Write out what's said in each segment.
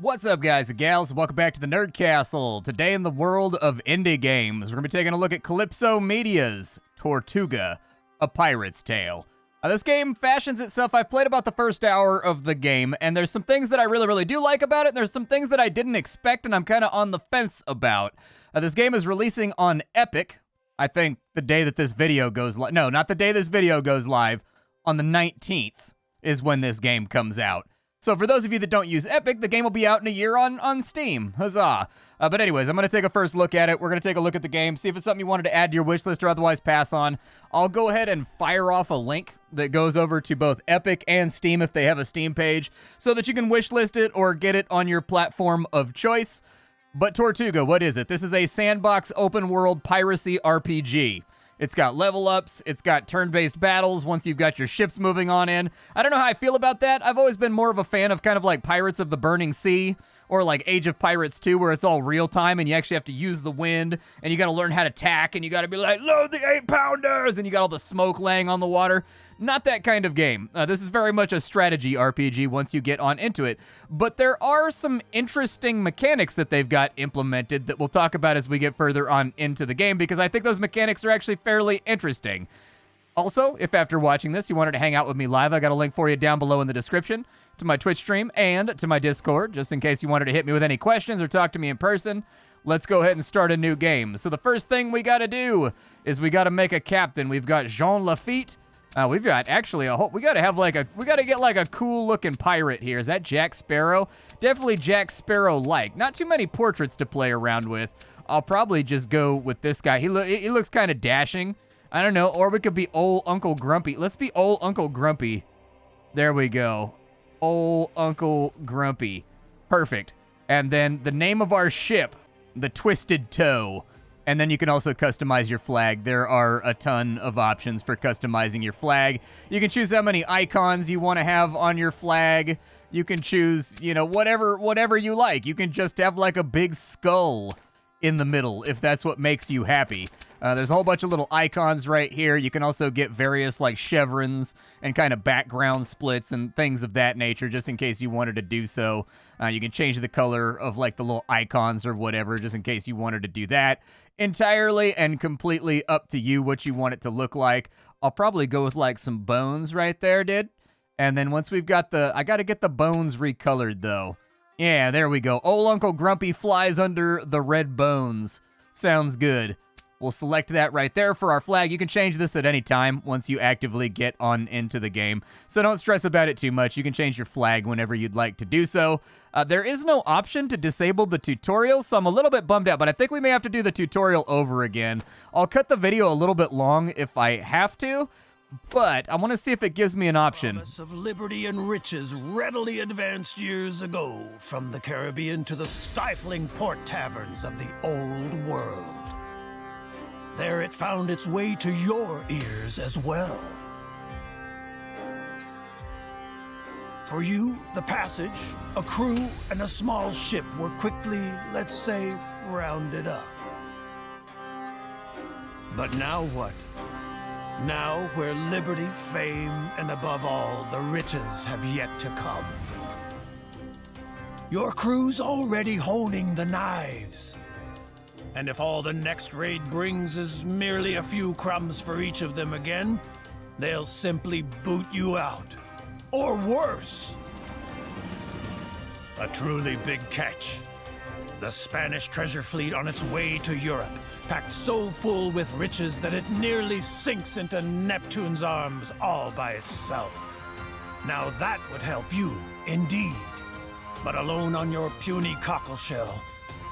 What's up, guys and gals? Welcome back to the Nerd Castle. Today in the world of indie games, we're going to be taking a look at Calypso Media's Tortuga, A Pirate's Tale. This game fashions itself. I've played about the first hour of the game, and there's some things that I really do like about it, and there's some things that I didn't expect, and I'm kind of on the fence about. This game is releasing on Epic, I think the day that this video goes live. No, not the day this video goes live. On the 19th is when this game comes out. So for those of you that don't use Epic, the game will be out in a year on Steam. Huzzah. But anyways, I'm going to take a first look at it. We're going to take a look at the game, see if it's something you wanted to add to your wish list or otherwise pass on. I'll go ahead and fire off a link that goes over to both Epic and Steam if they have a Steam page, so that you can wish list it or get it on your platform of choice. But Tortuga, what is it? This is a sandbox open world piracy RPG. It's got level ups, it's got turn-based battles once you've got your ships moving on in. I don't know how I feel about that. I've always been more of a fan of kind of like Pirates of the Burning Sea or like Age of Pirates 2, where it's all real time and you actually have to use the wind and you got to learn how to tack and you got to be like, load the 8-pounders, and you got all the smoke laying on the water. Not that kind of game. This is very much a strategy RPG once you get on into it. But there are some interesting mechanics that they've got implemented that we'll talk about as we get further on into the game, because I think those mechanics are actually fairly interesting. Also, if after watching this you wanted to hang out with me live, I got a link for you down below in the description to my Twitch stream and to my Discord, just in case you wanted to hit me with any questions or talk to me in person. Let's go ahead and start a new game. So the first thing we got to do is we got to make a captain. We've got Jean Lafitte. We've got actually a whole, we got to get like a cool looking pirate here. Is that Jack Sparrow? Definitely Jack Sparrow-like. Not too many portraits to play around with. I'll probably just go with this guy. He looks kind of dashing. I don't know, or we could be old Uncle Grumpy. Let's be old Uncle Grumpy. There we go. Old Uncle Grumpy. Perfect. And then the name of our ship, the Twisted Toe. And then you can also customize your flag. There are a ton of options for customizing your flag. You can choose how many icons you want to have on your flag. You can choose, you know, whatever you like. You can just have like a big skull in the middle if that's what makes you happy. There's a whole bunch of little icons right here. You can also get various like chevrons and kind of background splits and things of that nature, just in case you wanted to do so. You can change the color of like the little icons or whatever, just in case you wanted to do that. Entirely and completely up to you what you want it to look like. I'll probably go with like some bones right there, dude. And then once we've got I got to get the bones recolored though. Yeah, there we go. Old Uncle Grumpy flies under the red bones. Sounds good. We'll select that right there for our flag. You can change this at any time once you actively get on into the game. So don't stress about it too much. You can change your flag whenever you'd like to do so. There is no option to disable the tutorial, so I'm a little bit bummed out, but I think we may have to do the tutorial over again. I'll cut the video a little bit long if I have to, but I want to see if it gives me an option. Promise of liberty and riches readily advanced years ago from the Caribbean to the stifling port taverns of the old world. There it found its way to your ears as well. For you, the passage, a crew, and a small ship were quickly, let's say, rounded up. But now what? Now where liberty, fame, and above all, the riches have yet to come. Your crew's already honing the knives. And if all the next raid brings is merely a few crumbs for each of them again, they'll simply boot you out. Or worse. A truly big catch. The Spanish treasure fleet on its way to Europe, packed so full with riches that it nearly sinks into Neptune's arms all by itself. Now that would help you, indeed. But alone on your puny cockleshell,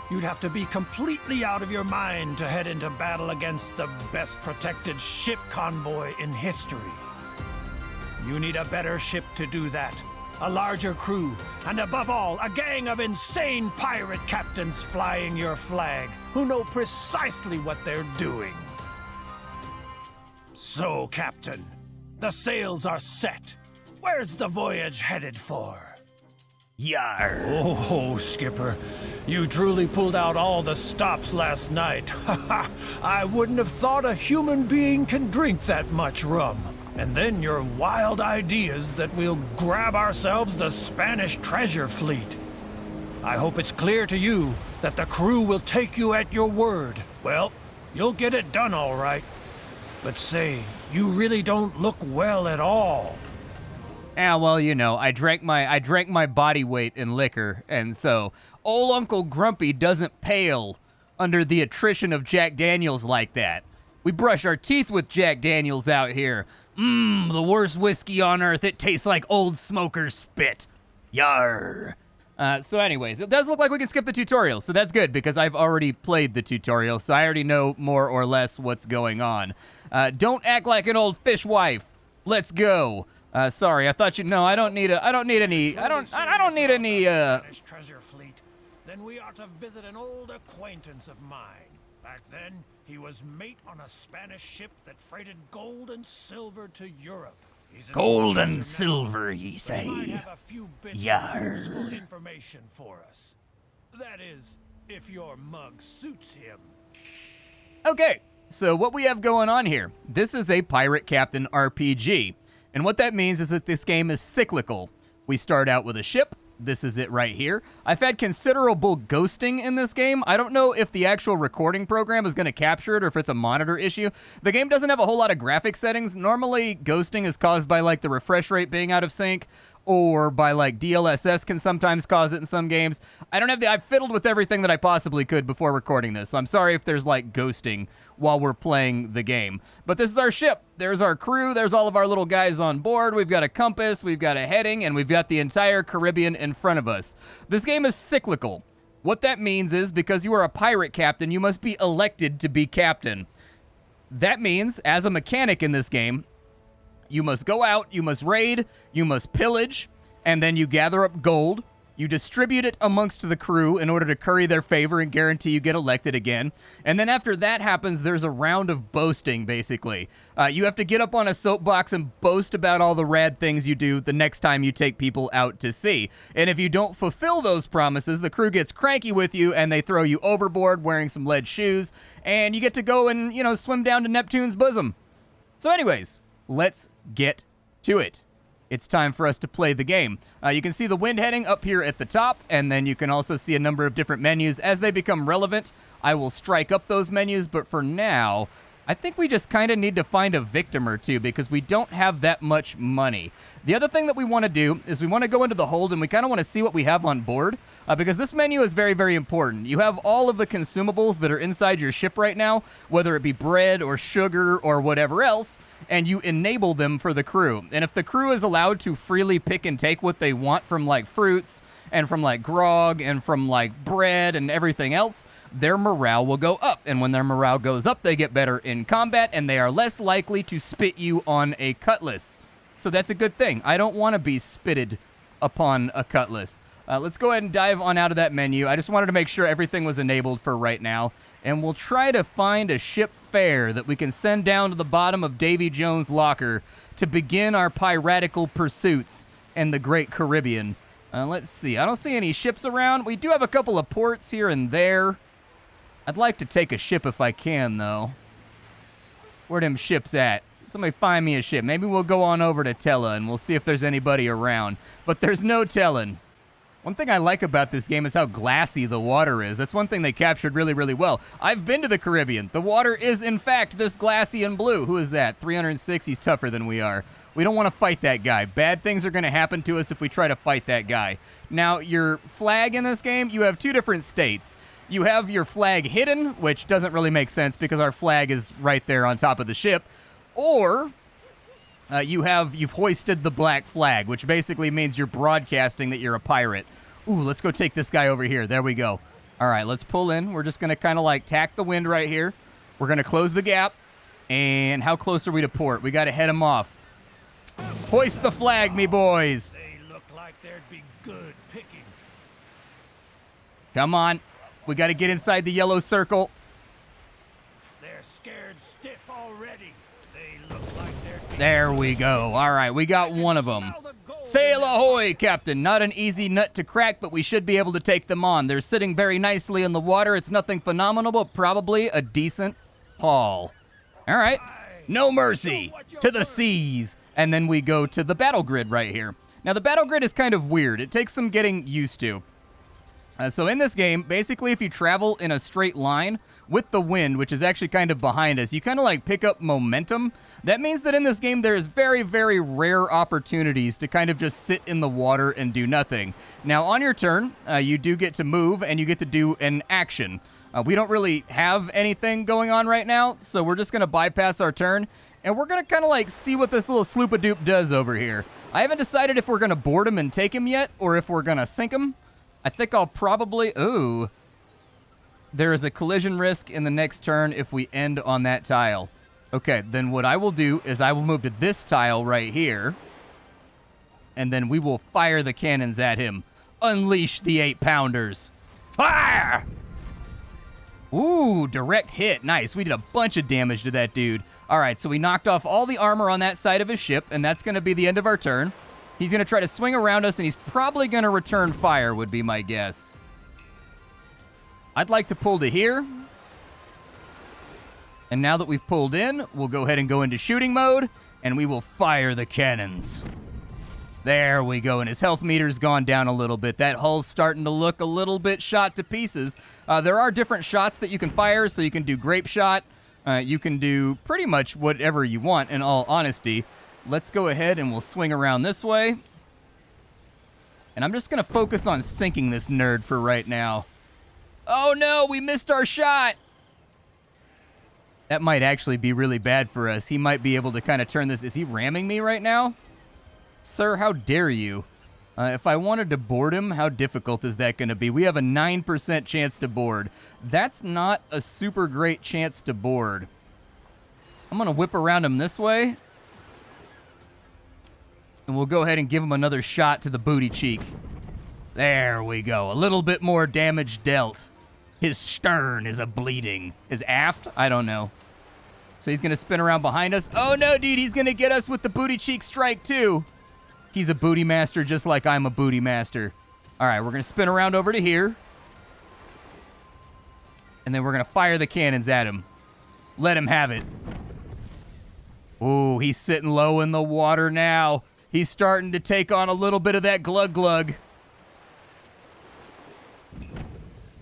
you'd have to be completely out of your mind to head into battle against the best protected ship convoy in history. You need a better ship to do that, a larger crew, and above all, a gang of insane pirate captains flying your flag, who know precisely what they're doing. So, Captain, the sails are set. Where's the voyage headed for? Yar. Oh, Skipper, you truly pulled out all the stops last night. I wouldn't have thought a human being can drink that much rum. And then your wild ideas that we'll grab ourselves the Spanish treasure fleet. I hope it's clear to you that the crew will take you at your word. Well, you'll get it done all right. But say, you really don't look well at all. Yeah, well, you know, I drank my body weight in liquor, and so old Uncle Grumpy doesn't pale under the attrition of Jack Daniels like that. We brush our teeth with Jack Daniels out here. The worst whiskey on earth. It tastes like old smoker's spit. Yar. So anyways, it does look like we can skip the tutorial, so that's good because I've already played the tutorial, so I already know more or less what's going on. Don't act like an old fishwife. Let's go. Sorry, I thought I don't need any Spanish treasure fleet. Then we are to visit an old acquaintance of mine. Back then, he was mate on a Spanish ship that freighted gold and silver to Europe. Gold and silver, ye say. Might have a few bits Yar. of useful information for us. That is, if your mug suits him. Okay, so what we have going on here, this is a Pirate Captain RPG. And what that means is that this game is cyclical. We start out with a ship. This is it right here. I've had considerable ghosting in this game. I don't know if the actual recording program is going to capture it or if it's a monitor issue. The game doesn't have a whole lot of graphic settings. Normally, ghosting is caused by like the refresh rate being out of sync, or by like DLSS can sometimes cause it in some games. I've fiddled with everything that I possibly could before recording this, so I'm sorry if there's like ghosting while we're playing the game. But this is our ship. There's our crew. There's all of our little guys on board. We've got a compass. We've got a heading, and we've got the entire Caribbean in front of us. This game is cyclical. What that means is because you are a pirate captain, you must be elected to be captain. That means, as a mechanic in this game, you must go out, you must raid, you must pillage, and then you gather up gold. You distribute it amongst the crew in order to curry their favor and guarantee you get elected again. And then after that happens, there's a round of boasting, basically. You have to get up on a soapbox and boast about all the rad things you do the next time you take people out to sea. And if you don't fulfill those promises, the crew gets cranky with you and they throw you overboard wearing some lead shoes, and you get to go and, swim down to Neptune's bosom. So anyways, let's get to it. It's time for us to play the game. You can see the wind heading up here at the top, and then you can also see a number of different menus. As they become relevant, I will strike up those menus, but for now, I think we just kind of need to find a victim or two because we don't have that much money. The other thing that we want to do is we want to go into the hold and we kind of want to see what we have on board because this menu is very, very important. You have all of the consumables that are inside your ship right now, whether it be bread or sugar or whatever else, and you enable them for the crew. And if the crew is allowed to freely pick and take what they want from like fruits and from like grog and from like bread and everything else, their morale will go up. And when their morale goes up, they get better in combat and they are less likely to spit you on a cutlass. So that's a good thing. I don't want to be spitted upon a cutlass. Let's go ahead and dive on out of that menu. I just wanted to make sure everything was enabled for right now. And we'll try to find a ship fare that we can send down to the bottom of Davy Jones' locker to begin our piratical pursuits in the Great Caribbean. Let's see. I don't see any ships around. We do have a couple of ports here and there. I'd like to take a ship if I can, though. Where them ships at? Somebody find me a ship. Maybe we'll go on over to Tella and we'll see if there's anybody around. But there's no telling. One thing I like about this game is how glassy the water is. That's one thing they captured really, really well. I've been to the Caribbean. The water is, in fact, this glassy and blue. Who is that? 306. He's tougher than we are. We don't want to fight that guy. Bad things are going to happen to us if we try to fight that guy. Now, your flag in this game, you have two different states. You have your flag hidden, which doesn't really make sense because our flag is right there on top of the ship. Or you've hoisted the black flag, which basically means you're broadcasting that you're a pirate. Ooh, let's go take this guy over here. There we go. All right, let's pull in. We're just going to kind of like tack the wind right here. We're going to close the gap. And how close are we to port? We got to head him off. Hoist the flag, me boys. They look like there'd be good pickings. Come on. We got to get inside the yellow circle. They're scared stiff already. They look like they're... There we go. All right, we got one of them. Sail ahoy, Captain. Not an easy nut to crack, but we should be able to take them on. They're sitting very nicely in the water. It's nothing phenomenal, but probably a decent haul. All right. No mercy. To the seas. And then we go to the battle grid right here. Now, the battle grid is kind of weird. It takes some getting used to. So in this game, basically if you travel in a straight line with the wind, which is actually kind of behind us, you kind of like pick up momentum. That means that in this game there is very, very rare opportunities to kind of just sit in the water and do nothing. Now on your turn, you do get to move and you get to do an action. We don't really have anything going on right now, so we're just going to bypass our turn, and we're going to kind of like see what this little sloop-a-doop does over here. I haven't decided if we're going to board him and take him yet, or if we're going to sink him. I think I'll probably... Ooh. There is a collision risk in the next turn if we end on that tile. Okay, then what I will do is I will move to this tile right here, and then we will fire the cannons at him. Unleash the 8-pounders. Fire! Ooh, direct hit. Nice. We did a bunch of damage to that dude. All right, so we knocked off all the armor on that side of his ship, and that's going to be the end of our turn. He's going to try to swing around us, and he's probably going to return fire, would be my guess. I'd like to pull to here. And now that we've pulled in, we'll go ahead and go into shooting mode, and we will fire the cannons. There we go, and his health meter's gone down a little bit. That hull's starting to look a little bit shot to pieces. There are different shots that you can fire, so you can do grape shot. You can do pretty much whatever you want, in all honesty. Let's go ahead and we'll swing around this way. And I'm just going to focus on sinking this nerd for right now. Oh no, we missed our shot! That might actually be really bad for us. He might be able to kind of turn this... Is he ramming me right now? Sir, how dare you? If I wanted to board him, how difficult is that going to be? We have a 9% chance to board. That's not a super great chance to board. I'm going to whip around him this way. And we'll go ahead and give him another shot to the booty cheek. There we go. A little bit more damage dealt. His stern is a-bleeding. His aft? I don't know. So he's going to spin around behind us. Oh, no, dude. He's going to get us with the booty cheek strike, too. He's a booty master just like I'm a booty master. All right, we're going to spin around over to here. And then we're going to fire the cannons at him. Let him have it. Ooh, he's sitting low in the water now. He's starting to take on a little bit of that glug-glug.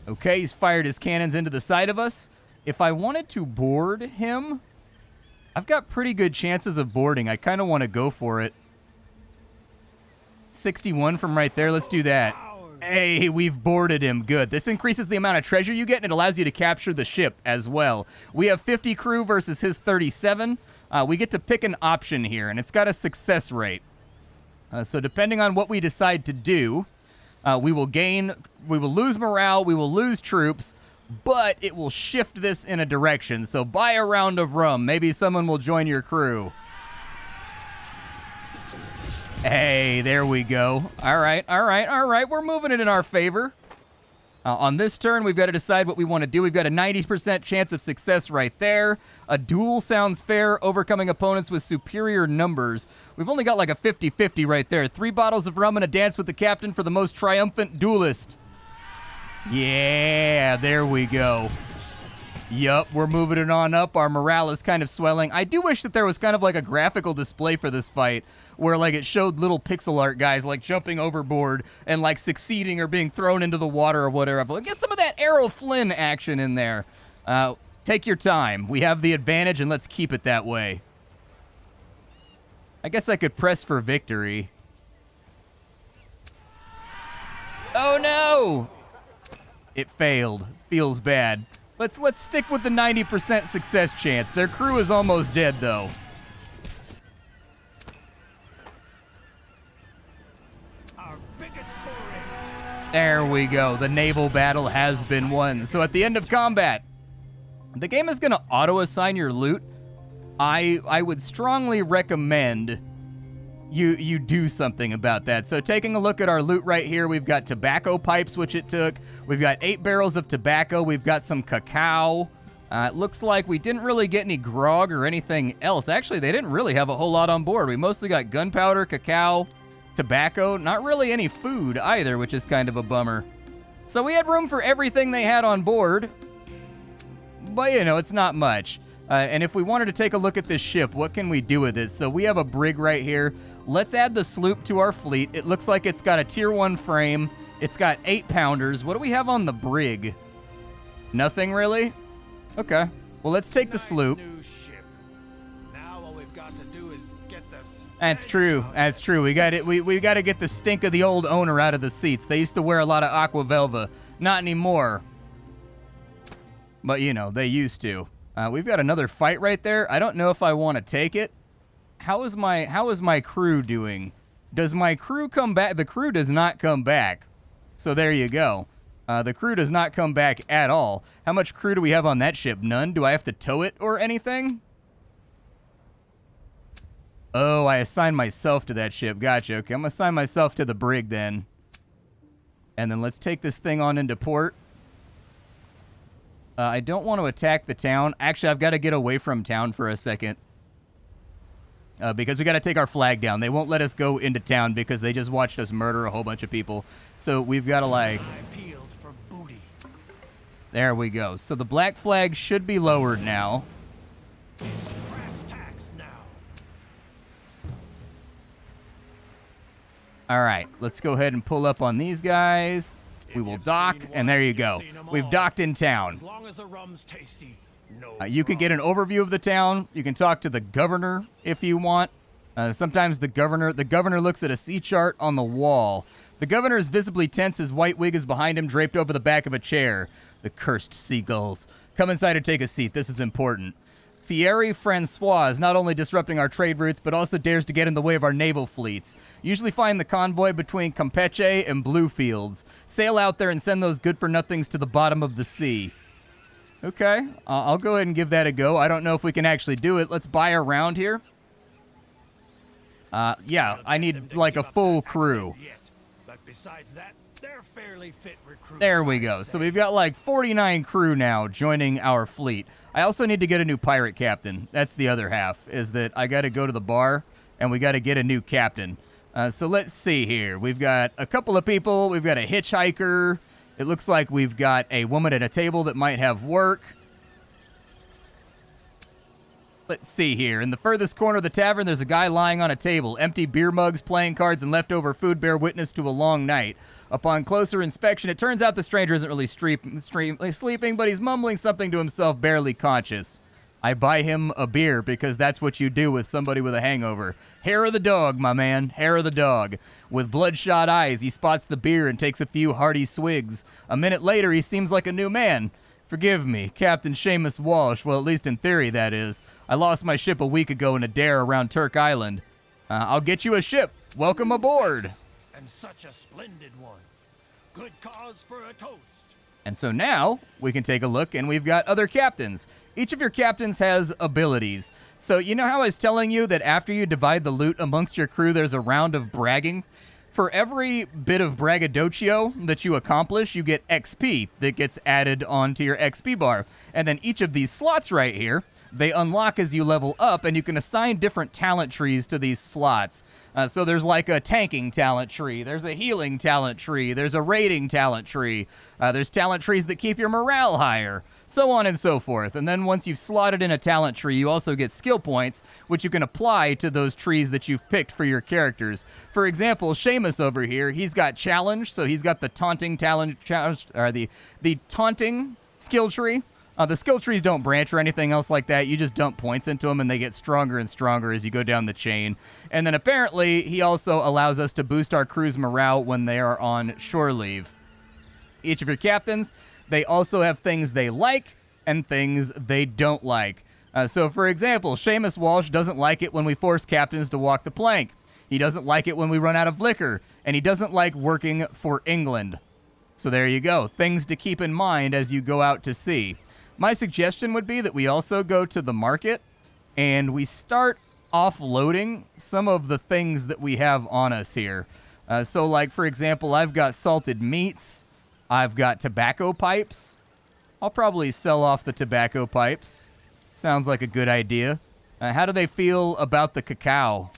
Okay, he's fired his cannons into the side of us. If I wanted to board him, I've got pretty good chances of boarding. I kind of want to go for it. 61 from right there. Let's do that. Hey, we've boarded him. Good. This increases the amount of treasure you get, and it allows you to capture the ship as well. We have 50 crew versus his 37. We get to pick an option here, and it's got a success rate. So depending on what we decide to do, we will lose morale, we will lose troops, but it will shift this in a direction. So buy a round of rum. Maybe someone will join your crew. Hey, there we go. All right. We're moving it in our favor. On this turn, we've got to decide what we want to do. We've got a 90% chance of success right there. A duel sounds fair, overcoming opponents with superior numbers. We've only got like a 50-50 right there. 3 bottles of rum and a dance with the captain for the most triumphant duelist. Yeah, there we go. Yup, we're moving it on up. Our morale is kind of swelling. I do wish that there was kind of like a graphical display for this fight where like it showed little pixel art guys like jumping overboard and like succeeding or being thrown into the water or whatever. Get some of that Errol Flynn action in there. Take your time. We have the advantage and let's keep it that way. I guess I could press for victory. Oh no! It failed. Feels bad. Let's stick with the 90% success chance. Their crew is almost dead, though. Our biggest foray. There we go. The naval battle has been won. So at the end of combat, the game is going to auto-assign your loot. I would strongly recommend you do something about that. So taking a look at our loot right here, we've got tobacco pipes, which it took. We've got 8 barrels of tobacco. We've got some cacao. It looks like we didn't really get any grog or anything else. Actually, they didn't really have a whole lot on board. We mostly got gunpowder, cacao, tobacco, not really any food either, which is kind of a bummer. So we had room for everything they had on board, but you know, it's not much. And if we wanted to take a look at this ship, what can we do with it? So we have a brig right here. Let's add the sloop to our fleet. It looks like it's got a tier 1 frame. It's got 8-pounders. What do we have on the brig? Nothing really? Okay. Well, let's take the sloop. New ship. Now all we've got to do is get the That's true. That's true. We got it. We got to get the stink of the old owner out of the seats. They used to wear a lot of aqua velva. Not anymore. But you know, they used to. We've got another fight right there. I don't know if I want to take it. How is my crew doing? Does my crew come back? The crew does not come back. So there you go. The crew does not come back at all. How much crew do we have on that ship? None? Do I have to tow it or anything? Oh, I assigned myself to that ship. Gotcha. Okay, I'm going to assign myself to the brig then. And then let's take this thing on into port. I don't want to attack the town. Actually, I've got to get away from town for a second. Because we got to take our flag down. They won't let us go into town because they just watched us murder a whole bunch of people. So we've got to, like... There we go. So the black flag should be lowered now. All right, let's go ahead and pull up on these guys. We will dock, and there you go. We've docked in town. You can get an overview of the town. You can talk to the governor if you want. Sometimes the governor looks at a sea chart on the wall. The governor is visibly tense. His white wig is behind him, draped over the back of a chair. The cursed seagulls. Come inside and take a seat. This is important. Thierry Francois is not only disrupting our trade routes, but also dares to get in the way of our naval fleets. Usually find the convoy between Campeche and Bluefields. Sail out there and send those good-for-nothings to the bottom of the sea. Okay, I'll go ahead and give that a go. I don't know if we can actually do it. Let's buy a round here. Yeah, I need, like, a full crew. But besides that, they're fairly fit recruits. There we go. So we've got, like, 49 crew now joining our fleet. I also need to get a new pirate captain. That's the other half, is that I got to go to the bar, and we got to get a new captain. So let's see here. We've got a couple of people. We've got a hitchhiker. It looks like we've got a woman at a table that might have work. Let's see here. In the furthest corner of the tavern, there's a guy lying on a table. Empty beer mugs, playing cards, and leftover food bear witness to a long night. Upon closer inspection, it turns out the stranger isn't really sleeping, but he's mumbling something to himself, barely conscious. I buy him a beer because that's what you do with somebody with a hangover. Hair of the dog, my man, hair of the dog. With bloodshot eyes, he spots the beer and takes a few hearty swigs. A minute later, he seems like a new man. Forgive me, Captain Seamus Walsh, well, at least in theory, that is. I lost my ship a week ago in a dare around Turk Island. I'll get you a ship. Welcome aboard. And such a splendid one. Good cause for a toast. And so now we can take a look, and we've got other captains. Each of your captains has abilities. So you know how I was telling you that after you divide the loot amongst your crew, there's a round of bragging? For every bit of braggadocio that you accomplish, you get XP that gets added onto your XP bar. And then each of these slots right here, they unlock as you level up, and you can assign different talent trees to these slots. So there's like a tanking talent tree, there's a healing talent tree, there's a raiding talent tree, there's talent trees that keep your morale higher, so on and so forth. And then once you've slotted in a talent tree, you also get skill points, which you can apply to those trees that you've picked for your characters. For example, Seamus over here, he's got challenge, so he's got the taunting talent, or the taunting skill tree. The skill trees don't branch or anything else like that. You just dump points into them, and they get stronger and stronger as you go down the chain. And then apparently, he also allows us to boost our crew's morale when they are on shore leave. Each of your captains, they also have things they like and things they don't like. So, for example, Seamus Walsh doesn't like it when we force captains to walk the plank. He doesn't like it when we run out of liquor. And he doesn't like working for England. So there you go. Things to keep in mind as you go out to sea. My suggestion would be that we also go to the market and we start offloading some of the things that we have on us here. So, like, for example, I've got salted meats. I've got tobacco pipes. I'll probably sell off the tobacco pipes. Sounds like a good idea. How do they feel about the cacao?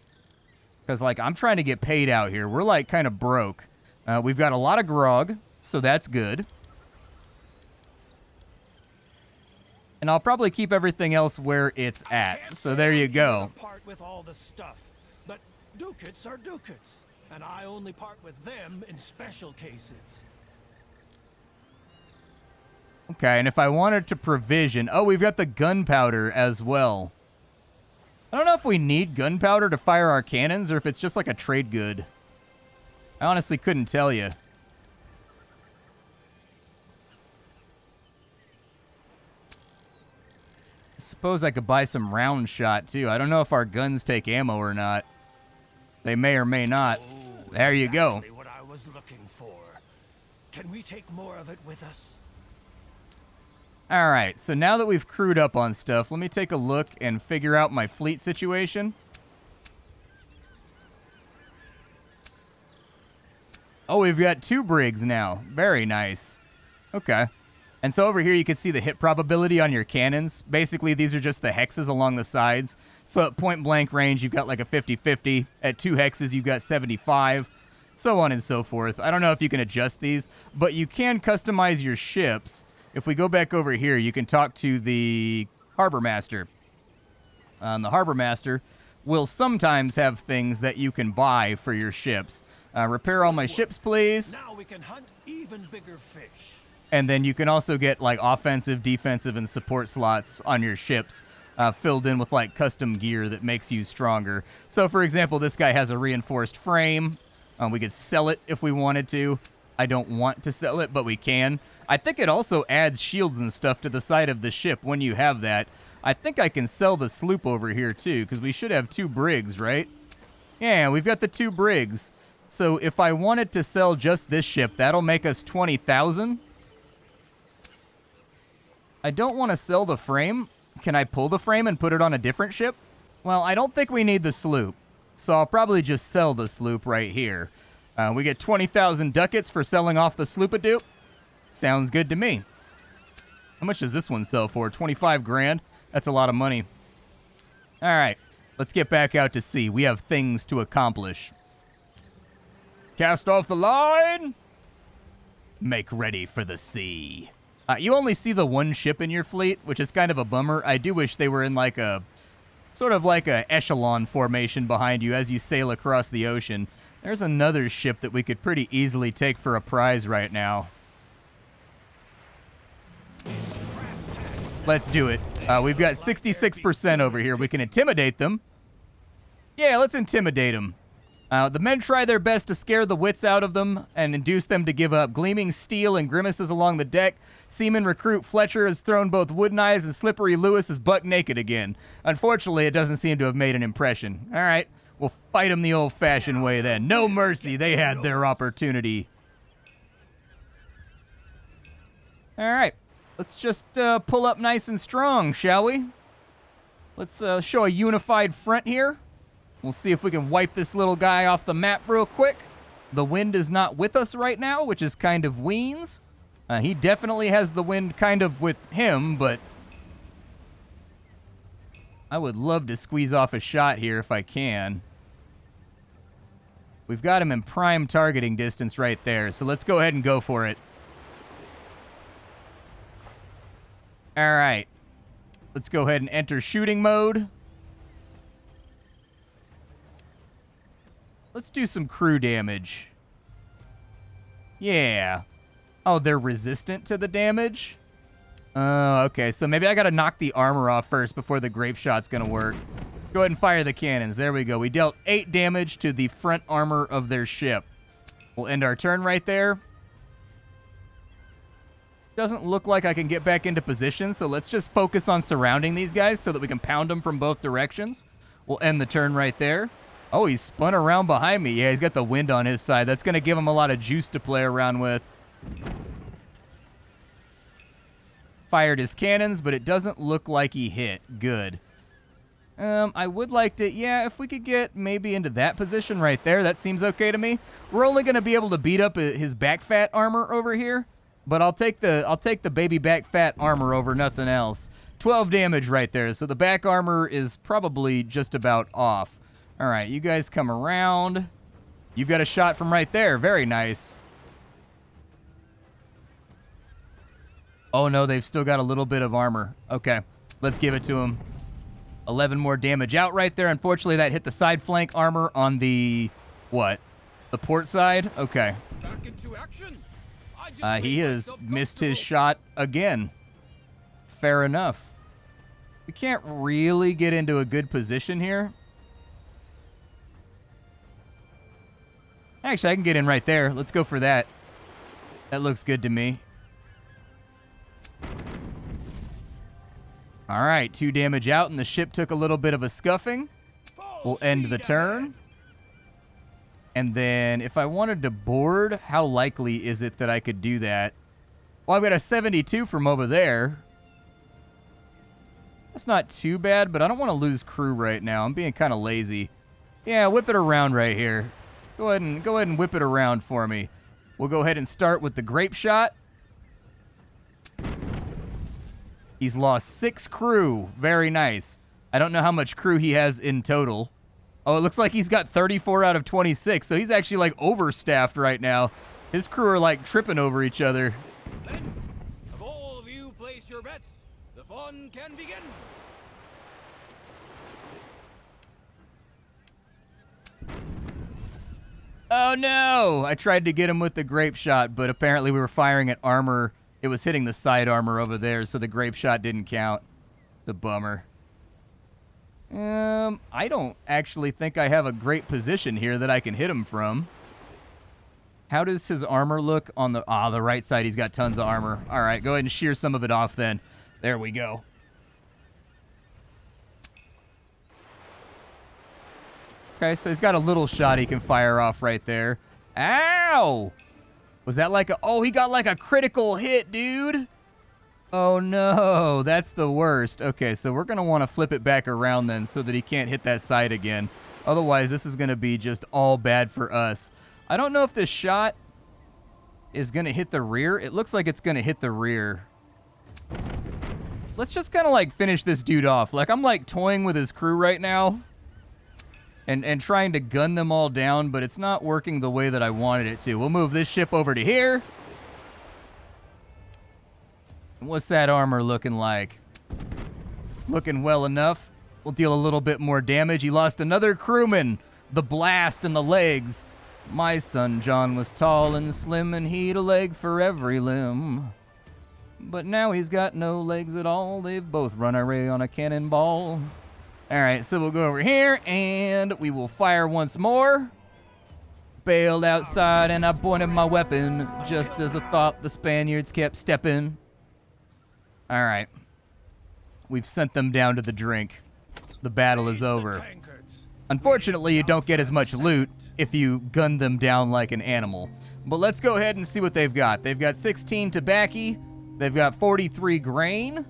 Because, like, I'm trying to get paid out here. We're, like, kind of broke. We've got a lot of grog, so that's good. And I'll probably keep everything else where it's at. So there you go. Part with all the stuff, but ducats are ducats, and I only part with them in special cases. Okay, and if I wanted to provision... Oh, we've got the gunpowder as well. I don't know if we need gunpowder to fire our cannons or if it's just like a trade good. I honestly couldn't tell you. Suppose I could buy some round shot too. I don't know if our guns take ammo or not. They may or may not. There you go. Exactly what I was looking for. Can we take more of it with us? All right, so now that we've crewed up on stuff, let me take a look and figure out my fleet situation. Oh, we've got 2 brigs now. Very nice. Okay. And so over here you can see the hit probability on your cannons. Basically, these are just the hexes along the sides. So at point blank range, you've got like a 50-50. At 2 hexes, you've got 75. So on and so forth. I don't know if you can adjust these, but you can customize your ships. If we go back over here, you can talk to the Harbor Master. The Harbor Master will sometimes have things that you can buy for your ships. Repair all my ships, please. Now we can hunt even bigger fish. And then you can also get like offensive, defensive, and support slots on your ships filled in with like custom gear that makes you stronger. So for example, this guy has a reinforced frame. We could sell it if we wanted to. I don't want to sell it, but we can. I think it also adds shields and stuff to the side of the ship when you have that. I think I can sell the sloop over here too, because we should have 2 brigs, right? Yeah, we've got the 2 brigs. So if I wanted to sell just this ship, that'll make us 20,000. I don't want to sell the frame. Can I pull the frame and put it on a different ship? Well, I don't think we need the sloop, so I'll probably just sell the sloop right here. We get 20,000 ducats for selling off the sloop-a-doop. Sounds good to me. How much does this one sell for? 25 grand? That's a lot of money. All right, let's get back out to sea. We have things to accomplish. Cast off the line. Make ready for the sea. You only see the 1 ship in your fleet, which is kind of a bummer. I do wish they were in like a, sort of like a echelon formation behind you as you sail across the ocean. There's another ship that we could pretty easily take for a prize right now. Let's do it. We've got 66% over here. We can intimidate them. Yeah, let's intimidate them. The men try their best to scare the wits out of them and induce them to give up. Gleaming steel and grimaces along the deck. Seaman recruit Fletcher has thrown both Wooden Eyes and Slippery Lewis is buck naked again. Unfortunately, it doesn't seem to have made an impression. All right, we'll fight them the old-fashioned way then. No mercy. They had their opportunity. All right, let's just pull up nice and strong, shall we? Let's show a unified front here. We'll see if we can wipe this little guy off the map real quick. The wind is not with us right now, which is kind of weens. He definitely has the wind kind of with him, but I would love to squeeze off a shot here if I can. We've got him in prime targeting distance right there, so let's go ahead and go for it. All right. Let's go ahead and enter shooting mode. Let's do some crew damage. Yeah. Oh, they're resistant to the damage? Okay, so maybe I gotta knock the armor off first before the grape shot's gonna work. Go ahead and fire the cannons. There we go. We dealt 8 damage to the front armor of their ship. We'll end our turn right there. Doesn't look like I can get back into position, so let's just focus on surrounding these guys so that we can pound them from both directions. We'll end the turn right there. Oh, he's spun around behind me. Yeah, he's got the wind on his side. That's going to give him a lot of juice to play around with. Fired his cannons, but it doesn't look like he hit. Good. I would like to, yeah, if we could get maybe into that position right there, that seems okay to me. We're only going to be able to beat up his back fat armor over here, but I'll take the baby back fat armor over nothing else. 12 damage right there, so the back armor is probably just about off. All right, you guys come around. You've got a shot from right there. Very nice. Oh, no, they've still got a little bit of armor. Okay, let's give it to them. 11 more damage out right there. Unfortunately, that hit the side flank armor on the, what? The port side? Okay. Back into action. He has missed his shot again. Fair enough. We can't really get into a good position here. Actually, I can get in right there. Let's go for that. That looks good to me. All right, 2 damage out, and the ship took a little bit of a scuffing. We'll end the turn. And then if I wanted to board, how likely is it that I could do that? Well, I've got a 72 from over there. That's not too bad, but I don't want to lose crew right now. I'm being kind of lazy. Yeah, whip it around right here. Go ahead and whip it around for me. We'll go ahead and start with the grape shot. He's lost 6 crew. Very nice. I don't know how much crew he has in total. Oh, it looks like he's got 34 out of 26, so he's actually, like, overstaffed right now. His crew are, like, tripping over each other. Then, if all of you place your bets, the fun can begin. Oh, no! I tried to get him with the grape shot, but apparently we were firing at armor. It was hitting the side armor over there, so the grape shot didn't count. It's a bummer. I don't actually think I have a great position here that I can hit him from. How does his armor look on the right side? He's got tons of armor. All right, go ahead and shear some of it off then. There we go. Okay, so he's got a little shot he can fire off right there. Ow! Was that like a... Oh, he got like a critical hit, dude. Oh, no. That's the worst. Okay, so we're going to want to flip it back around then so that he can't hit that side again. Otherwise, this is going to be just all bad for us. I don't know if this shot is going to hit the rear. It looks like it's going to hit the rear. Let's just kind of like finish this dude off. Like, I'm like toying with his crew right now. And trying to gun them all down, but it's not working the way that I wanted it to. We'll move this ship over to here. What's that armor looking like? Looking well enough. We'll deal a little bit more damage. He lost another crewman. The blast in the legs. My son John was tall and slim, and he'd a leg for every limb. But now he's got no legs at all. They've both run away on a cannonball. All right, so we'll go over here, and we will fire once more. Bailed outside, and I pointed my weapon, just as I thought the Spaniards kept stepping. All right. We've sent them down to the drink. The battle is over. Unfortunately, you don't get as much loot if you gun them down like an animal. But let's go ahead and see what they've got. They've got 16 tobacco. They've got 43 grain.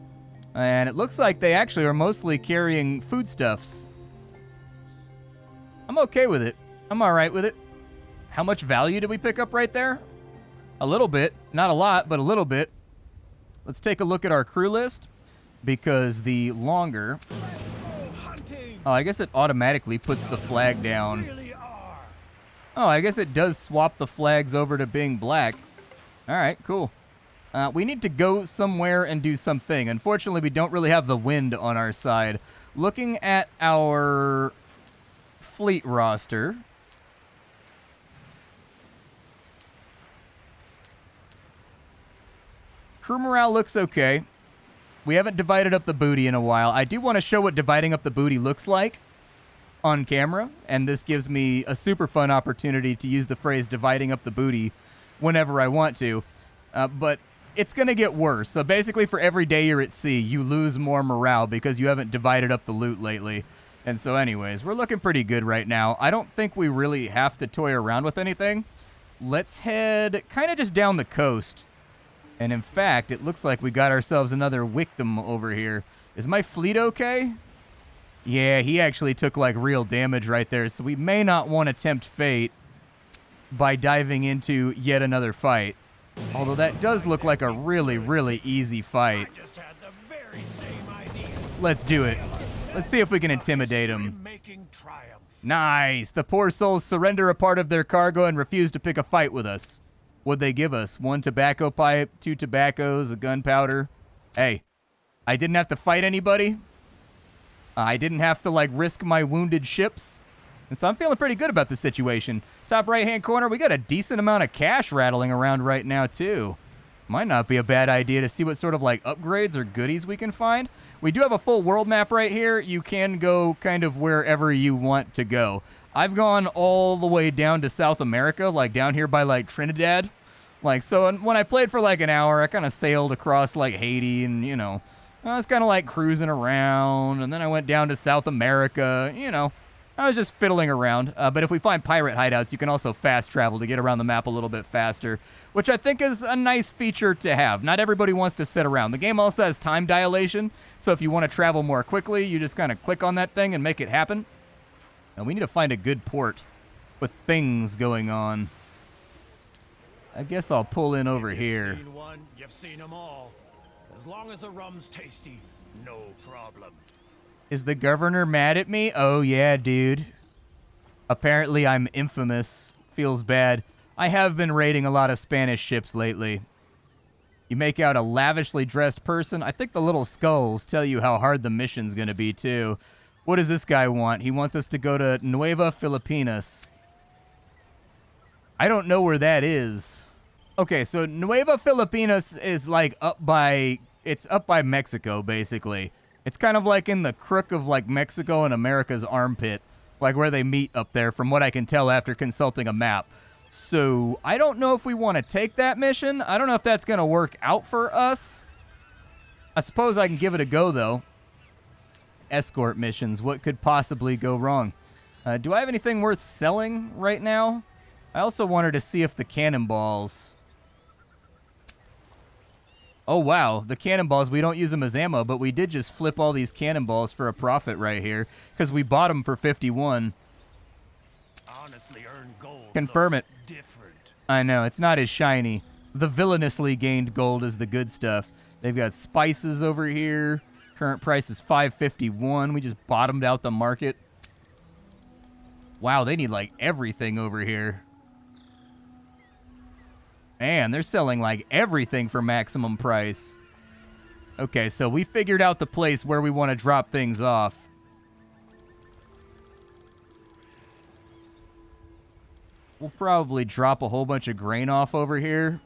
And it looks like they actually are mostly carrying foodstuffs. I'm okay with it. I'm all right with it. How much value did we pick up right there? A little bit. Not a lot, but a little bit. Let's take a look at our crew list, because the longer... Oh, I guess it automatically puts the flag down. Oh, I guess it does swap the flags over to being black. All right, cool. We need to go somewhere and do something. Unfortunately, we don't really have the wind on our side. Looking at our fleet roster... Crew morale looks okay. We haven't divided up the booty in a while. I do want to show what dividing up the booty looks like on camera, and this gives me a super fun opportunity to use the phrase dividing up the booty whenever I want to. But it's going to get worse. So basically, for every day you're at sea, you lose more morale because you haven't divided up the loot lately. And so anyways, we're looking pretty good right now. I don't think we really have to toy around with anything. Let's head kind of just down the coast. And in fact, it looks like we got ourselves another victim over here. Is my fleet okay? Yeah, he actually took like real damage right there, so we may not want to tempt fate by diving into yet another fight. Although that does look like a really, really easy fight. Let's do it. Let's see if we can intimidate him. Nice. The poor souls surrender a part of their cargo and refuse to pick a fight with us. What'd they give us? 1 tobacco pipe, 2 tobaccos, a gunpowder. Hey, I didn't have to fight anybody. I didn't have to, like, risk my wounded ships. And so I'm feeling pretty good about the situation. Top right-hand corner, we got a decent amount of cash rattling around right now, too. Might not be a bad idea to see what sort of, like, upgrades or goodies we can find. We do have a full world map right here. You can go kind of wherever you want to go. I've gone all the way down to South America, like down here by, like, Trinidad. Like, so when I played for, like, an hour, I kind of sailed across, like, Haiti and, you know, I was kind of, like, cruising around. And then I went down to South America, you know. I was just fiddling around. But if we find pirate hideouts, you can also fast travel to get around the map a little bit faster, which I think is a nice feature to have. Not everybody wants to sit around. The game also has time dilation, so if you want to travel more quickly, you just kind of click on that thing and make it happen. Now, we need to find a good port with things going on. I guess I'll pull in over here. You've seen one, you've seen them all. As long as the rum's tasty, no problem. Is the governor mad at me? Oh, yeah, dude. Apparently, I'm infamous. Feels bad. I have been raiding a lot of Spanish ships lately. You make out a lavishly dressed person. I think the little skulls tell you how hard the mission's going to be, too. What does this guy want? He wants us to go to Nueva Filipinas. I don't know where that is. Okay, so Nueva Filipinas is like up by Mexico, basically. It's kind of like in the crook of like Mexico and America's armpit, like where they meet up there from what I can tell after consulting a map. So I don't know if we want to take that mission. I don't know if that's going to work out for us. I suppose I can give it a go, though. Escort missions. What could possibly go wrong? Do I have anything worth selling right now? I also wanted to see if the cannonballs... Oh, wow. The cannonballs, we don't use them as ammo, but we did just flip all these cannonballs for a profit right here because we bought them for 51. Honestly, earned gold Confirm it. different. I know, it's not as shiny. The villainously gained gold is the good stuff. They've got spices over here. Current price is $5.51. We just bottomed out the market. Wow, they need like everything over here. Man, they're selling like everything for maximum price. Okay, so we figured out the place where we want to drop things off. We'll probably drop a whole bunch of grain off over here.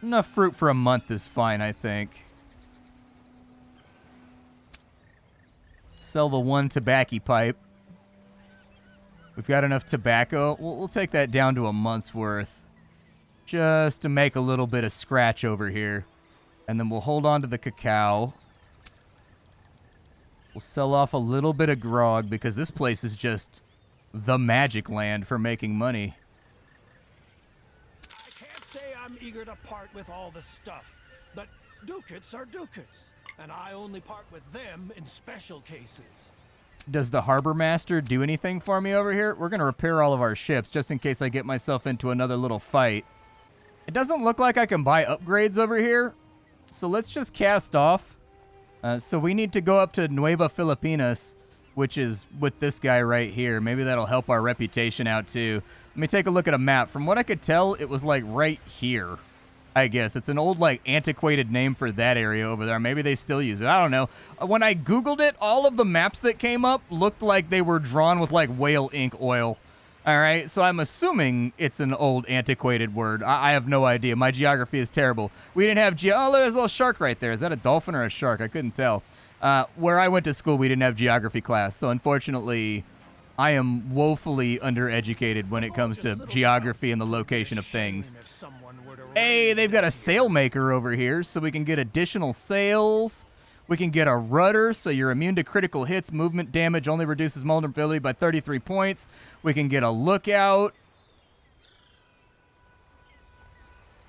Enough fruit for a month is fine, I think. Sell the 1 tobacco pipe. We've got enough tobacco. We'll take that down to a month's worth. Just to make a little bit of scratch over here. And then we'll hold on to the cacao. We'll sell off a little bit of grog because this place is just the magic land for making money. I can't say I'm eager to part with all the stuff, but ducats are ducats, and I only part with them in special cases. Does the harbor master do anything for me over here? We're going to repair all of our ships just in case I get myself into another little fight. It doesn't look like I can buy upgrades over here, so let's just cast off. So we need to go up to Nueva Filipinas, which is with this guy right here. Maybe that'll help our reputation out too. Let me take a look at a map. From what I could tell, it was like right here. I guess it's an old like antiquated name for that area over there. Maybe they still use it. I don't know. When I Googled it, all of the maps that came up looked like they were drawn with like whale ink oil. All right, so I'm assuming it's an old antiquated word. I have no idea. My geography is terrible. We didn't have oh, look, there's a little shark right there. Is that a dolphin or a shark? I couldn't tell. Where I went to school, we didn't have geography class, so unfortunately, I am woefully undereducated when it comes to geography and the location of things. Hey, they've got a sail maker over here, so we can get additional sails. We can get a rudder, so you're immune to critical hits. Movement damage only reduces vulnerability by 33 points. We can get a lookout.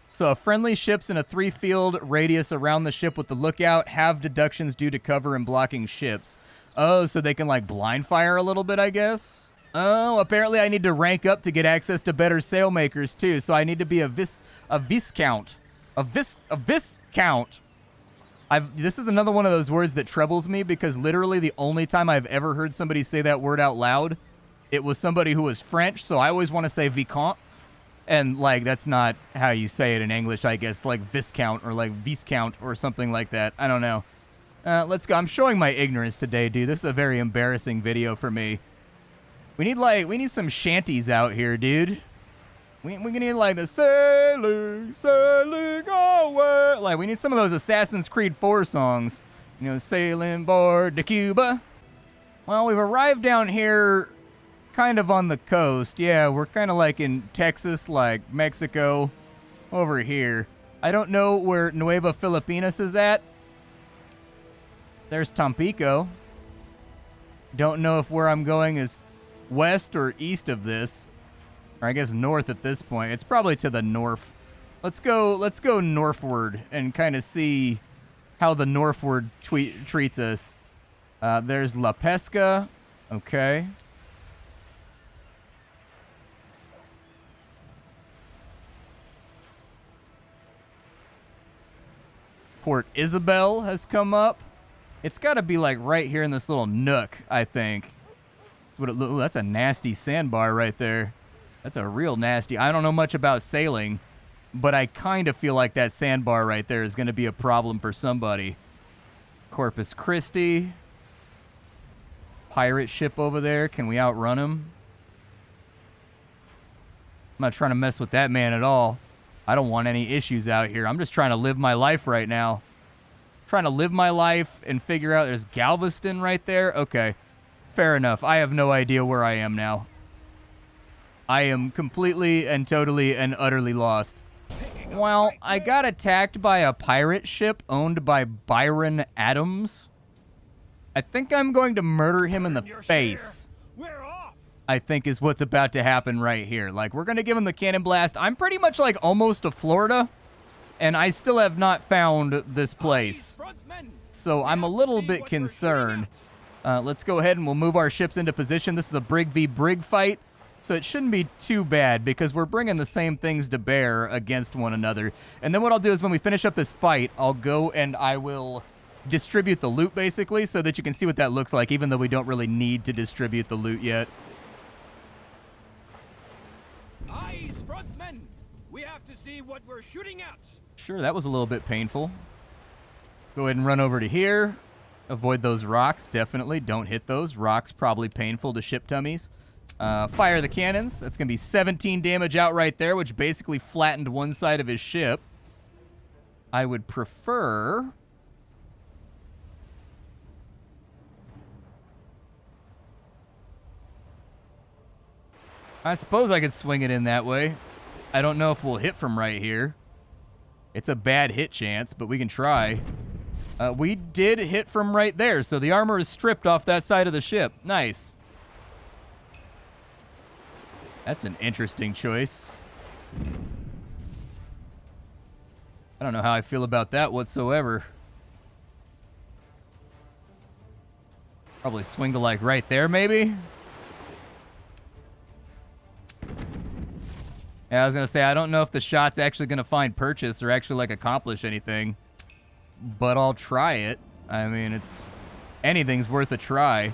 So friendly ships in a 3-field radius around the ship with the lookout have deductions due to cover and blocking ships. Oh, so they can like blind fire a little bit, I guess? Oh, apparently I need to rank up to get access to better sail makers too. So I need to be a viscount. A viscount. This is another one of those words that troubles me because literally the only time I've ever heard somebody say that word out loud it was somebody who was French, so I always want to say Vicomte. And, like, that's not how you say it in English, I guess. Like Viscount or like Viscount or something like that. I don't know. Let's go. I'm showing my ignorance today, dude. This is a very embarrassing video for me. We need some shanties out here, dude. We need, like, the sailing away. Like, we need some of those Assassin's Creed 4 songs. You know, sailing board to Cuba. Well, we've arrived down here kind of on the coast. Yeah, we're kind of like in Texas, like Mexico, over here. I don't know where Nueva Filipinas is at. There's Tampico. Don't know if where I'm going is west or east of this. Or I guess north at this point. It's probably to the north. Let's go northward and kind of see how the northward treats us. There's La Pesca. Okay. Port Isabel has come up. It's got to be like right here in this little nook, I think. Ooh, that's a nasty sandbar right there. That's a real nasty. I don't know much about sailing, but I kind of feel like that sandbar right there is going to be a problem for somebody. Corpus Christi. Pirate ship over there. Can we outrun him? I'm not trying to mess with that man at all. I don't want any issues out here. I'm just trying to live my life right now. Trying to live my life and figure out there's Galveston right there. Okay. Fair enough. I have no idea where I am now. I am completely and totally and utterly lost. Well, I got attacked by a pirate ship owned by Byron Adams. I think I'm going to murder him in the face. We're off. I think is what's about to happen right here. Like, we're going to give him the cannon blast. I'm pretty much like almost to Florida, and I still have not found this place. So I'm a little bit concerned. Let's go ahead and we'll move our ships into position. This is a brig v brig fight, so it shouldn't be too bad because we're bringing the same things to bear against one another. And then what I'll do is when we finish up this fight, I'll go and I will distribute the loot basically so that you can see what that looks like, even though we don't really need to distribute the loot yet. Eyes, front men! We have to see what we're shooting at! Sure, that was a little bit painful. Go ahead and run over to here. Avoid those rocks, definitely. Don't hit those. Rocks probably painful to ship tummies. Fire the cannons. That's going to be 17 damage out right there, which basically flattened one side of his ship. I would prefer... I suppose I could swing it in that way. I don't know if we'll hit from right here. It's a bad hit chance, but we can try. We did hit from right there, so the armor is stripped off that side of the ship. Nice. That's an interesting choice. I don't know how I feel about that whatsoever. Probably swing to like right there, maybe? Yeah, I was going to say, I don't know if the shot's actually going to find purchase or actually, like, accomplish anything. But I'll try it. I mean, anything's worth a try.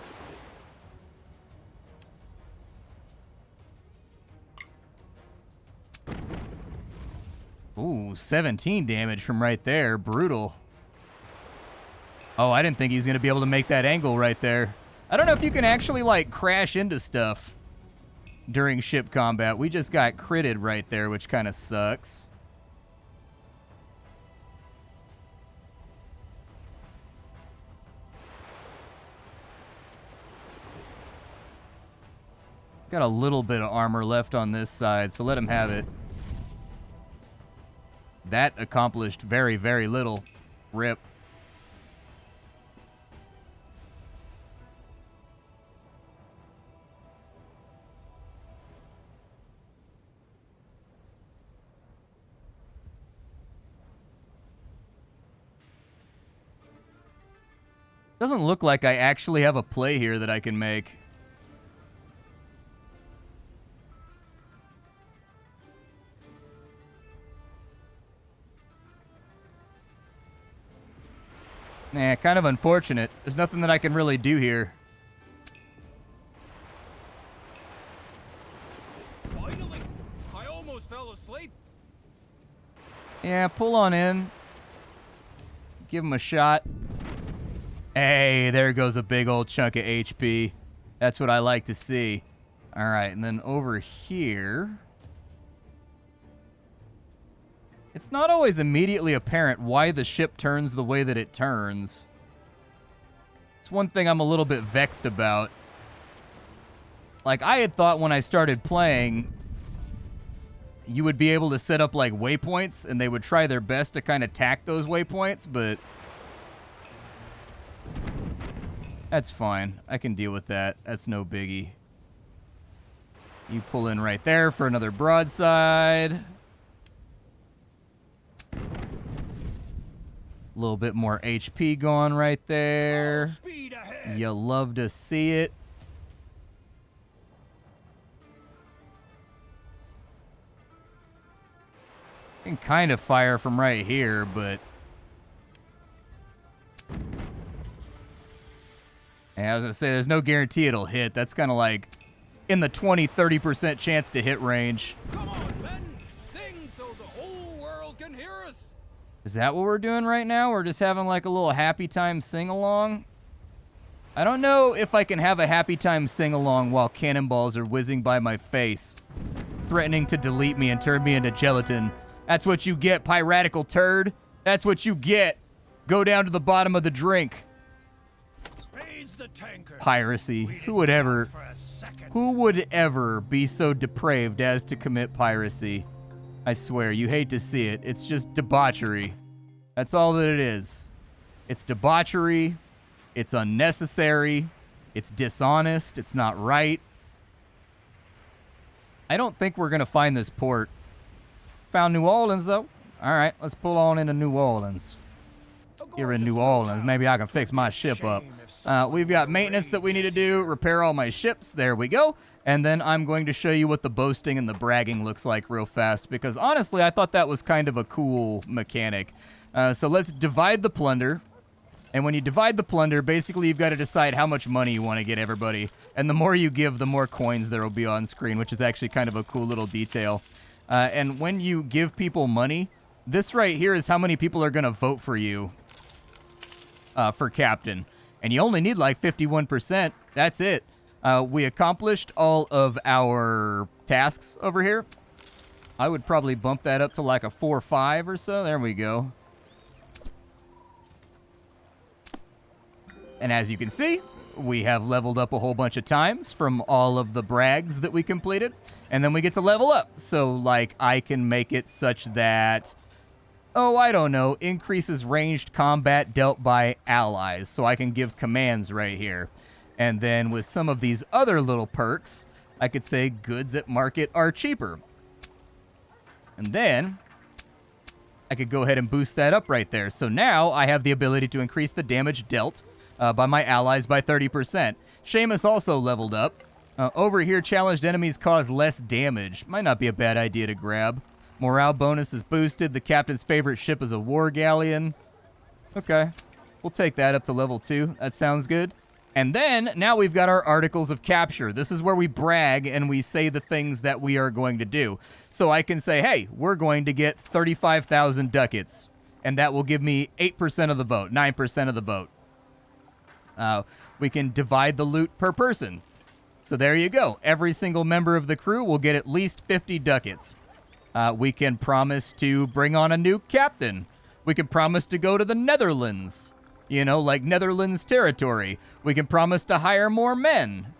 Ooh, 17 damage from right there. Brutal. Oh, I didn't think he was going to be able to make that angle right there. I don't know if you can actually, like, crash into stuff during ship combat. We just got critted right there, which kind of sucks. Got a little bit of armor left on this side, so let him have it. That accomplished very, very little. Rip. Doesn't look like I actually have a play here that I can make. Nah, kind of unfortunate. There's nothing that I can really do here. asleep? Yeah, pull on in. Give him a shot. Hey, there goes a big old chunk of HP. That's what I like to see. All right, and then over here... It's not always immediately apparent why the ship turns the way that it turns. It's one thing I'm a little bit vexed about. Like, I had thought when I started playing, you would be able to set up, like, waypoints, and they would try their best to kind of tack those waypoints, but... That's fine. I can deal with that. That's no biggie. You pull in right there for another broadside. A little bit more HP going right there. Speed ahead. You love to see it. Can kind of fire from right here, but... Yeah, I was going to say, there's no guarantee it'll hit. That's kind of like in the 20-30% chance to hit range. Come on, men! Sing so the whole world can hear us! Is that what we're doing right now? We're just having like a little happy time sing-along? I don't know if I can have a happy time sing-along while cannonballs are whizzing by my face, threatening to delete me and turn me into gelatin. That's what you get, piratical turd. That's what you get. Go down to the bottom of the drink. Raise the tankers. Piracy. We Who would didn't ever... doubt for a second. Who would ever be so depraved as to commit piracy? I swear, you hate to see it. It's just debauchery. That's all that it is. It's debauchery. It's unnecessary. It's dishonest. It's not right. I don't think we're going to find this port. Found New Orleans, though. All right, let's pull on into New Orleans. Here in New Orleans, maybe I can fix my ship up. We've got maintenance that we need to do, repair all my ships. There we go. And then I'm going to show you what the boasting and the bragging looks like real fast, because honestly, I thought that was kind of a cool mechanic. So let's divide the plunder. And when you divide the plunder, basically you've got to decide how much money you want to get everybody. And the more you give, the more coins there will be on screen, which is actually kind of a cool little detail. And when you give people money, this right here is how many people are going to vote for you for captain. And you only need like 51%. That's it. We accomplished all of our tasks over here. I would probably bump that up to like a 4 or 5 or so. There we go. And as you can see, we have leveled up a whole bunch of times from all of the brags that we completed. And then we get to level up. So, like, I can make it such that, oh, I don't know, increases ranged combat dealt by allies. So I can give commands right here. And then with some of these other little perks, I could say goods at market are cheaper. And then I could go ahead and boost that up right there. So now I have the ability to increase the damage dealt by my allies by 30%. Seamus also leveled up. Over here, challenged enemies cause less damage. Might not be a bad idea to grab. Morale bonus is boosted. The captain's favorite ship is a war galleon. Okay. We'll take that up to level 2. That sounds good. And then, now we've got our articles of capture. This is where we brag and we say the things that we are going to do. So I can say, hey, we're going to get 35,000 ducats. And that will give me 8% of the vote, 9% of the vote. We can divide the loot per person. So there you go. Every single member of the crew will get at least 50 ducats. We can promise to bring on a new captain. We can promise to go to the Netherlands. You know, like Netherlands territory. We can promise to hire more men.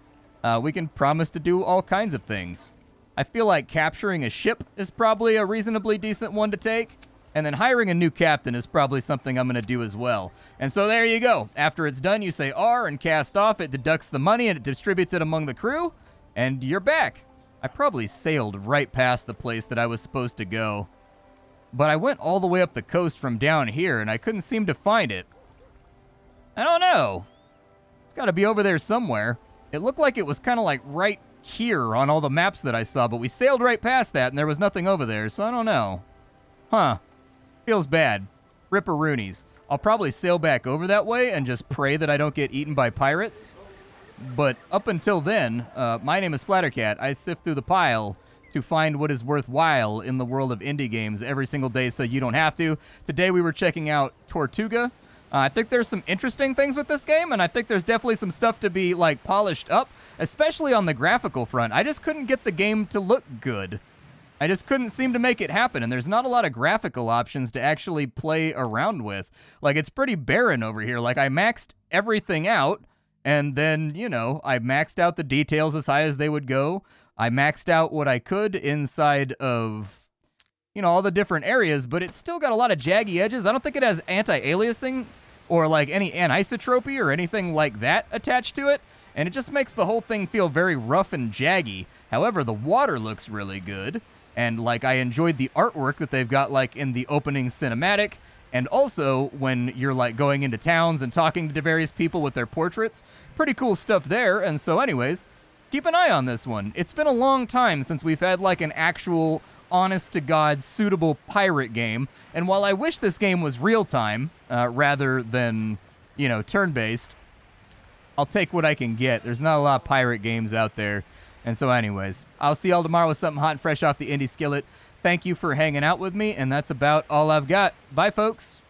We can promise to do all kinds of things. I feel like capturing a ship is probably a reasonably decent one to take. And then hiring a new captain is probably something I'm going to do as well. And so there you go. After it's done, you say R and cast off. It deducts the money and it distributes it among the crew. And you're back. I probably sailed right past the place that I was supposed to go. But I went all the way up the coast from down here and I couldn't seem to find it. I don't know. It's got to be over there somewhere. It looked like it was kind of like right here on all the maps that I saw, but we sailed right past that and there was nothing over there, so I don't know. Huh. Feels bad. Ripperoonies. I'll probably sail back over that way and just pray that I don't get eaten by pirates. But up until then, my name is Splattercat. I sift through the pile to find what is worthwhile in the world of indie games every single day so you don't have to. Today we were checking out Tortuga. I think there's some interesting things with this game, and I think there's definitely some stuff to be, like, polished up, especially on the graphical front. I just couldn't get the game to look good. I just couldn't seem to make it happen, and there's not a lot of graphical options to actually play around with. Like, it's pretty barren over here. Like, I maxed everything out, and then, you know, I maxed out the details as high as they would go. I maxed out what I could inside of, you know, all the different areas, but it's still got a lot of jaggy edges. I don't think it has anti-aliasing or, like, any anisotropy or anything like that attached to it, and it just makes the whole thing feel very rough and jaggy. However, the water looks really good, and, like, I enjoyed the artwork that they've got, like, in the opening cinematic, and also when you're, like, going into towns and talking to various people with their portraits. Pretty cool stuff there, and so anyways, keep an eye on this one. It's been a long time since we've had, like, an actual, honest-to-God, suitable pirate game, and while I wish this game was real-time, rather than, you know, turn-based, I'll take what I can get. There's not a lot of pirate games out there. And so anyways, I'll see y'all tomorrow with something hot and fresh off the indie skillet. Thank you for hanging out with me, and that's about all I've got. Bye, folks.